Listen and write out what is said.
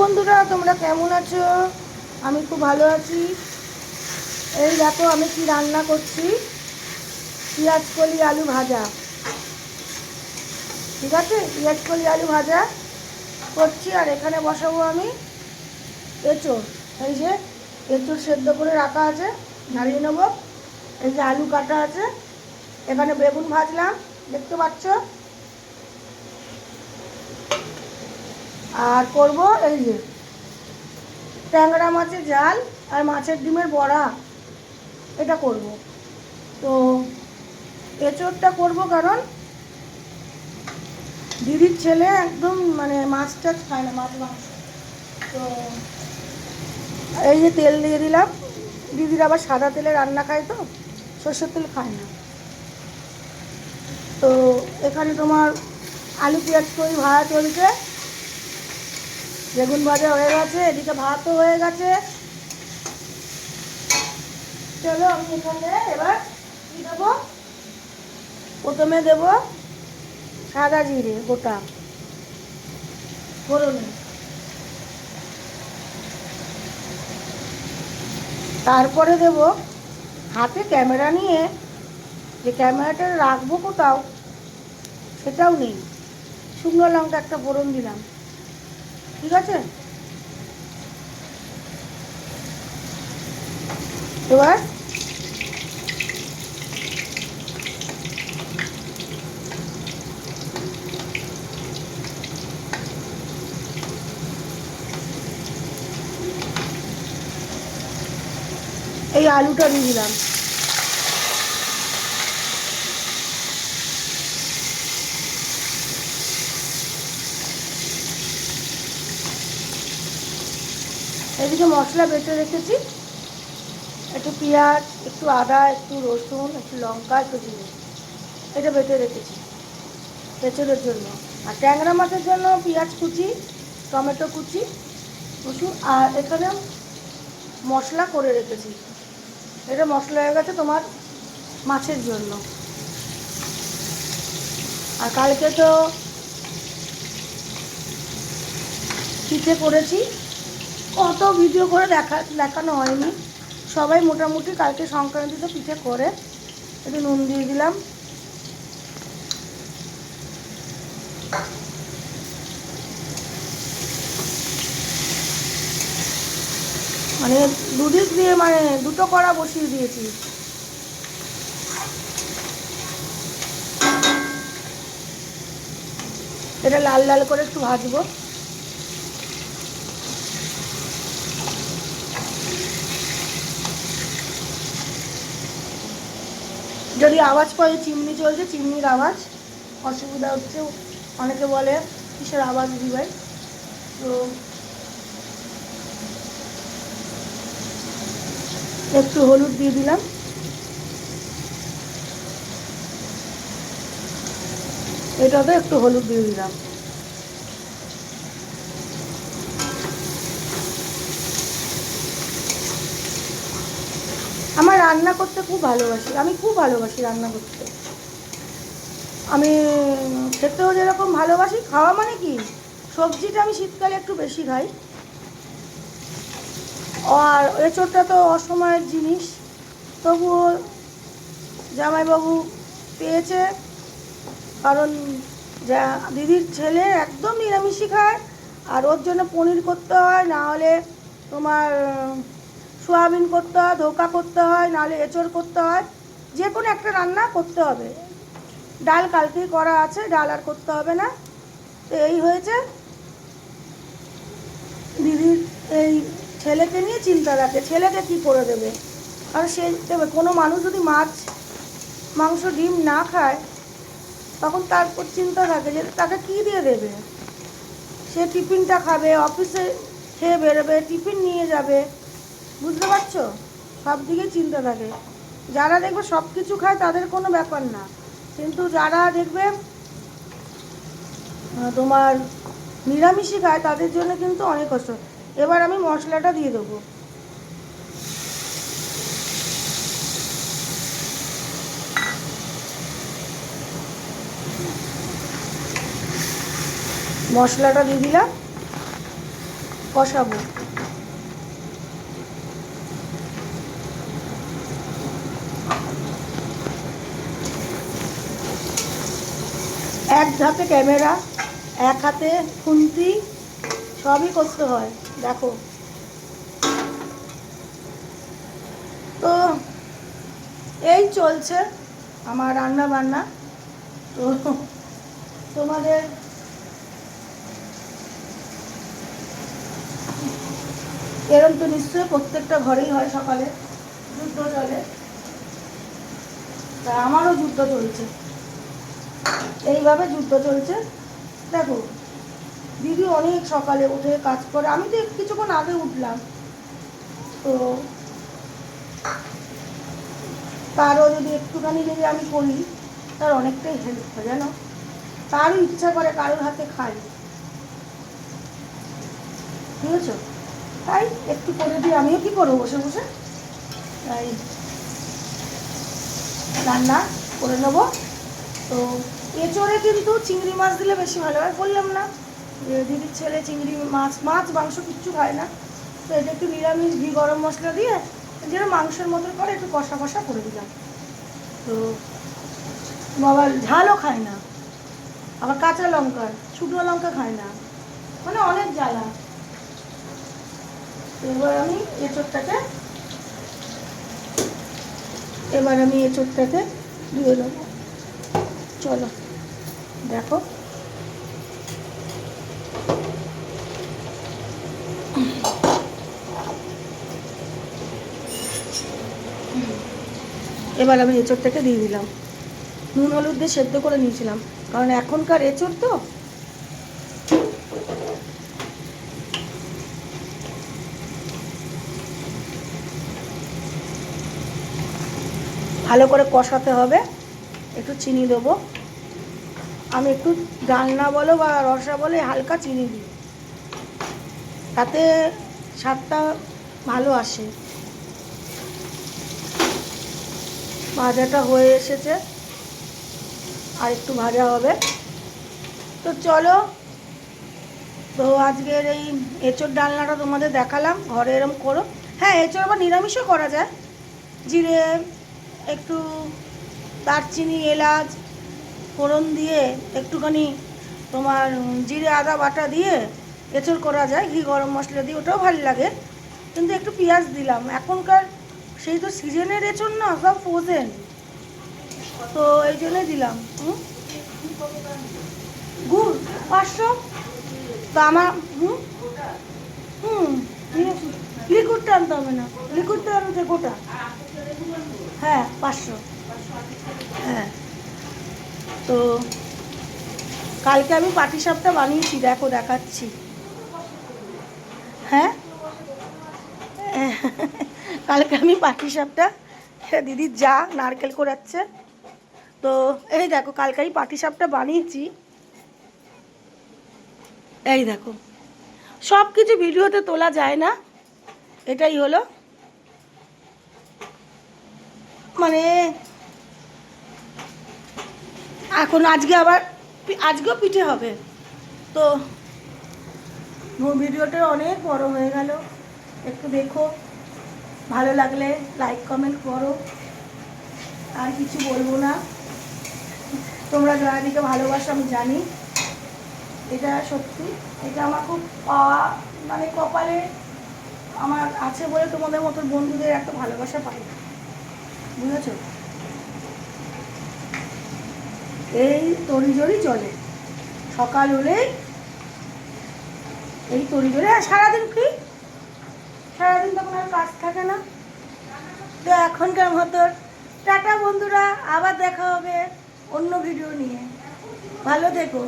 বন্ধুরা, তোমরা কেমন আছো? আমি খুব ভালো আছি। এই দেখো আমি কি রান্না করছি, পেঁয়াজ কলি আলু ভাজা। ঠিক আছে, পেঁয়াজ কলি আলু ভাজা করছি। আর এখানে বসাবো আমি এঁচোড়। এই যে এঁচোড় সেদ্ধ করে রাখা আছে, নাড়িয়ে নেবো। এই যে আলু কাটা আছে, এখানে বেগুন ভাজলাম, দেখতে পাচ্ছ। আর করব এই যে ট্যাংরা মাছের ঝাল আর মাছের ডিমের বড়া, এটা করব। তো এঁচোড়টা করব কারণ দিদির ছেলে একদম মানে মাছ টাছ খায় না, মাছ মাংস। তো এই যে তেল দিয়ে দিলাম, দিদির আবার সাদা তেলে রান্না খায়, তো সর্ষের তেল খায় না। তো এখানে তোমার আলু পেঁয়াজ করি ভাজা চলছে, বেগুন ভাজা হয়ে গেছে, এদিকে ভাতও হয়ে গেছে। চলো আমি এখানে এবার কী দেবো, প্রথমে দেবো সাদা জিরে গোটা ফোড়নে, তারপরে দেব হাতে ক্যামেরা নিয়ে, যে ক্যামেরাটা রাখবো কোথাও সেটাও নেই, শুকনো লঙ্কা একটা ফোড়ন দিলাম। ঠিক আছে, এবার এই আলুটা দিয়ে দিলাম। এদিকে মশলা বেটে রেখেছি, একটু পেঁয়াজ, একটু আদা, একটু রসুন, একটু লঙ্কা, একটু জিরে, এটা বেটে রেখেছি এঁচোড়ের জন্য। আর ট্যাংরা মাছের জন্য পেঁয়াজ কুচি, টমেটো কুচি, রসুন, আর এখানে মশলা করে রেখেছি। এটা মশলা হয়ে গেছে তোমার মাছের জন্য। আর কালকে তো পিঠে করেছি, কত ভিডিও করে দেখানো হয়নি। সবাই মোটামুটি কালকে সংক্রান্তিতে পিঠে করে, একটু নুন দিয়ে দিলাম। মানে দুদিক দিয়ে মানে দুটো কড়া বসিয়ে দিয়েছি। এটা লাল লাল করে একটু ভাজবো। যদি আওয়াজ পাই, চিমনি চলছে, চিমনির আওয়াজ, অসুবিধা হচ্ছে। অনেকে বলে কিসের আওয়াজ দিবে। তো একটু হলুদ দিয়ে দিলাম, এটাতে একটু হলুদ দিয়ে দিলাম। আমার রান্না করতে খুব ভালোবাসি, আমি খুব ভালোবাসি রান্না করতে। আমি খেতেও যেরকম ভালোবাসি, খাওয়া মানে কি, সবজিটা আমি শীতকালে একটু বেশি খাই। আর এঁচোড়টা তো অসময়ের জিনিস, তবুও জামাইবাবু পেয়েছে, কারণ যা দিদির ছেলে একদম নিরামিষই খায়। আর ওর জন্য পনির করতে হয়, না হলে তোমার সোয়াবিন করতে হয়, ধোকা করতে হয়, নাহলে এঁচোড় করতে হয়, যে কোনো একটা রান্না করতে হবে। ডাল কালকেই করা আছে, ডাল আর করতে হবে না। তো এই হয়েছে, দিদির এই ছেলেকে নিয়ে চিন্তা রাখে, ছেলেকে কি করে দেবে। আর সে দেবে, কোনো মানুষ যদি মাছ মাংস ডিম না খায়, তখন তারপর চিন্তা থাকে যে তাকে কী দিয়ে দেবে। সে টিফিনটা খাবে, অফিসে খেয়ে বেরোবে, টিফিন নিয়ে যাবে, বুঝতে পারছো, সব দিকেই চিন্তা থাকে। যারা দেখবে সব কিছু খায় তাদের কোনো ব্যাপার না, কিন্তু যারা দেখবে তোমার নিরামিষই খায় তাদের জন্য কিন্তু অনেক কষ্ট। এবার আমি মশলাটা দিয়ে দেবো। মশলাটা দিয়ে দিলাম, কষাবো। এক হাতে ক্যামেরা, এক হাতে খুন্তি, সবই করতে হয়। দেখো তো এই চলছে আমার রান্না বান্না। তো তোমাদের এরম তো নিশ্চয়ই প্রত্যেকটা ঘরেই হয়, সকালে যুদ্ধ চলে, তা আমারও যুদ্ধ চলছে, এইভাবে যুদ্ধ চলছে। দেখো দিদি অনেক সকালে উঠে কাজ করে, আমি তো কিছুক্ষণ আগে উঠলাম, তো তারও যদি একটুখানি যদি আমি করি তার অনেকটাই হেল্প হয় জানো। তারও ইচ্ছা করে কারোর হাতে খাই, বুঝেছ? তাই একটু করে দিই, আমিও কি করবো বসে বসে, তাই রান্না করে নেবো। তো এঁচোড়ে কিন্তু চিংড়ি মাছ দিলে বেশি ভালো হয়, বললাম না যে দিদির ছেলে চিংড়ি মাছ মাংস কিচ্ছু খায় না, তো এটা একটু নিরামিষ ঘি গরম মশলা দিয়ে যেটা মাংসের মতন করে একটু কষা কষা করে দিলাম। তো বাবা ঝালও খায় না, আবার কাঁচা লঙ্কা শুকনো লঙ্কা খায় না, মানে অনেক জ্বালা। এবার আমি এঁচোড়টাকে ধুয়ে নেবো। চলো দেখো এবার আমি এঁচোড়টাকে দিয়ে দিলাম, নুন হলুদ দিয়ে সেদ্ধ করে নিয়েছিলাম, কারণ এখনকার এঁচোড় তো ভালো করে কষাতে হবে। একটু চিনি দেবো, আমি একটু ডালনা বলো বা রসা বলো হালকা চিনি দিই, তাতে স্বাদটা ভালো আসে। ভাজাটা হয়ে এসেছে, আর একটু ভাজা হবে। তো চলো, তো আজকের এই এঁচোড় ডালনাটা তোমাদের দেখালাম, ঘরে এরম করো। হ্যাঁ, এঁচোড় আবার নিরামিষও করা যায়, জিরে একটু দারচিনি এলাচ ফোড়ন দিয়ে একটুখানি তোমার জিরে আদা বাটা দিয়ে এঁচোড় করা যায়, ঘি গরম মশলা দিয়ে, ওটাও ভালো লাগে, কিন্তু একটু পেঁয়াজ দিলাম। এখনকার সেই তো সিজনের এঁচোড় না, সব ফ্রোজেন, তো এই জন্যই দিলাম। গুড় 500, তো আমার লিকুইডটা আনতে হবে না, লিকুইডটা আনতে গোটা, হ্যাঁ 500, হ্যাঁ। তো কালকে আমি পাটিসাপটা বানিয়েছি, দেখো দেখাচ্ছি। হ্যাঁ কালকে আমি পাটিসাপটা, দিদির যা নারকেল কোড়াচ্ছে, তো এই দেখো কালকে আমি পাটিসাপটা বানিয়েছি, এই দেখো। সব কিছু ভিডিওতে তোলা যায় না, এটাই হলো মানে। এখন আজকেও পিঠে হবে, তো ভিডিওটা অনেক বড় হয়ে গেল, একটু দেখো, ভালো লাগলে লাইক কমেন্ট করো, আর কিছু বলবো না। তোমরা জয়াদিকে ভালোবাসো আমি জানি, এটা সত্যি, এটা আমার খুব পাওয়া, মানে কপালে আমার আছে বলে তোমাদের মতো বন্ধুদের এত ভালোবাসা পাই, বুঝেছ? এই তড়িজড়ি চলে, সকাল হলেই এই তড়িজড়ি, আর সারাদিন কি, সারাদিন তখন আর কাজ থাকে না। তো এখনকার মতো টাটা বন্ধুরা, আবার দেখা হবে অন্য ভিডিও নিয়ে, ভালো থেকো।